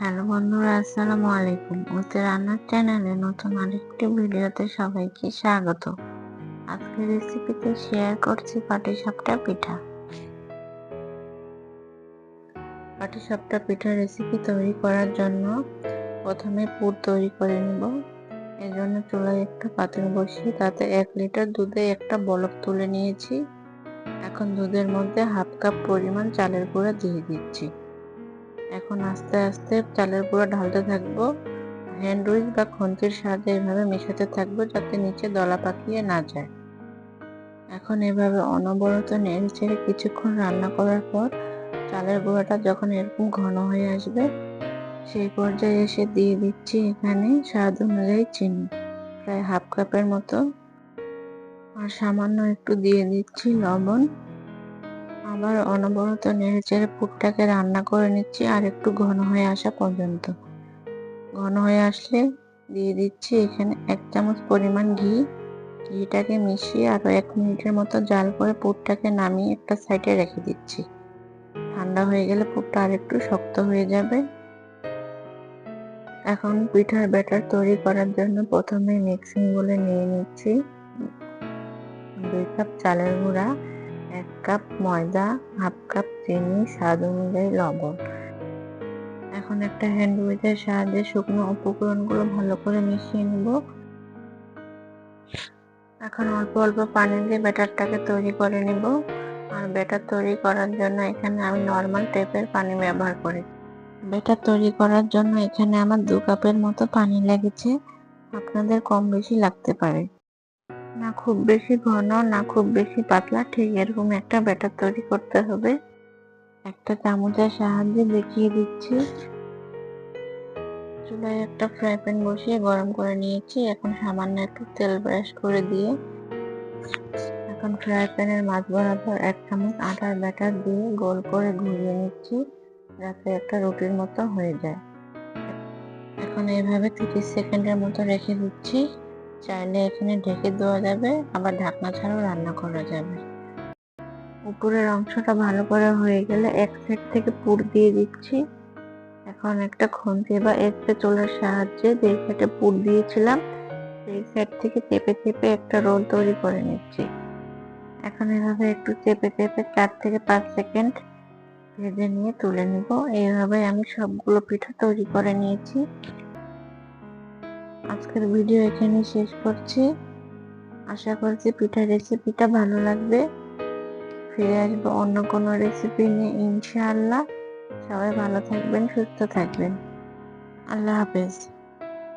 Hello বন্ধুরা, আসসালামু আলাইকুম। ওতে রান্নার চ্যানেলে নতুন আরেকটি ভিডিওতে সবাইকে স্বাগত। আজকের রেসিপিতে শেয়ার করছি পাটিসাপটা পিঠা। পাটিসাপটা পিঠা রেসিপি তৈরি করার জন্য প্রথমে পুর তৈরি করে নেব। এর জন্য চুলায় একটা পাতিল বসিয়ে তাতে 1 লিটার দুধে একটা বলক তুলে নিয়েছি। এখন দুধের মধ্যে হাফ কাপ পরিমাণ চালের গুঁড়া দিয়ে দিচ্ছি। এখন আস্তে আস্তে চালের গুঁড়া ঢালতে থাকবো। হ্যান্ড উইচ বা খুন্তির সাহায্যে এভাবে মেশাতে থাকবো যাতে নিচে দলা পাকিয়ে না যায়। এখন এভাবে অনবরত নেড়ে চেড়ে কিছুক্ষণ রান্না করার পর চালের গুঁড়াটা যখন এরকম ঘন হয়ে আসবে, সেই পর্যায়ে এসে দিয়ে দিচ্ছি এখানে স্বাদ অনুযায়ী চিনি, প্রায় হাফ কাপের মতো, আর সামান্য একটু দিয়ে দিচ্ছি লবণ। আবার অনবরত নেড়ে চেড়ে পুরটাকে রান্না করে নিচ্ছি আর একটু ঘন হয়ে আসা পর্যন্ত। ঘন হয়ে আসলে দিয়ে দিচ্ছি এখানে 1 চামচ পরিমাণ ঘি। ঘিটাকে মিশিয়ে আরো 1 মিনিটের মতো জাল করে পুরটাকে নামিয়ে একটা সাইডে রেখে দিচ্ছি। ঠান্ডা হয়ে গেলে পুরটা আরেকটু শক্ত হয়ে যাবে। এখন পিঠার ব্যাটার তৈরি করার জন্য প্রথমে মিক্সিং বলে নিয়ে নিচ্ছি 2 কাপ চালের গুঁড়া, 1 কাপ ময়দা, হাফ কাপ চিনি, স্বাদ অনুযায়ী লবণ। এখন একটা হ্যান্ড উইচের সাহায্যে শুকনো উপকরণগুলো ভালো করে মিশিয়ে নেব। এখন অল্প অল্প পানি দিয়ে ব্যাটারটাকে তৈরি করে নেব। আর ব্যাটার তৈরি করার জন্য এখানে আমি নর্মাল টেপের পানি ব্যবহার করি। ব্যাটার তৈরি করার জন্য এখানে আমার 2 কাপের মতো পানি লেগেছে। আপনাদের কম বেশি লাগতে পারে। না খুব বেশি ঘন, না খুব বেশি পাতলা, ঠিক এরকম একটা ব্যাটার তৈরি করতে হবে। একটা চামচের সাহায্যে দেখিয়ে দিচ্ছি। চুলায় একটা ফ্রাই প্যান বসিয়ে গরম করে নিয়েছি। এখন সামান্য একটু তেল ব্রাশ করে দিয়ে এখন ফ্রাই প্যানের মাঝ বরাবর 1 চামচ আটার ব্যাটার দিয়ে গোল করে ঘুরিয়ে নিচ্ছি যাতে একটা রুটির মতো হয়ে যায়। এখন এইভাবে 30 সেকেন্ডের মতো রেখে দিচ্ছি। চাইলে এখানে ঢেকে দেওয়া যাবে, আবার ঢাকনা ছাড়াও রান্না করা যাবে। উপরের অংশটা ভালো করে হয়ে গেলে এক সাইড থেকে পুর দিয়ে দিচ্ছি। এখন একটা খুন্তি বা স্প্যাচুলার সাহায্যে যে সাইডে পুর দিয়েছিলাম সেই সাইড থেকে চেপে চেপে একটা রোল তৈরি করে নিচ্ছি। এখন এভাবে একটু চেপে চেপে 4 থেকে 5 সেকেন্ড ভেজে নিয়ে তুলে নিব। এইভাবে আমি সবগুলো পিঠা তৈরি করে নিয়েছি। আজকের ভিডিও এখানে শেষ করছি। আশা করছি পিঠার রেসিপিটা ভালো লাগবে। ফিরে আসবো অন্য কোনো রেসিপি নিয়ে ইনশাআল্লাহ। সবাই ভালো থাকবেন, সুস্থ থাকবেন। আল্লাহ হাফেজ।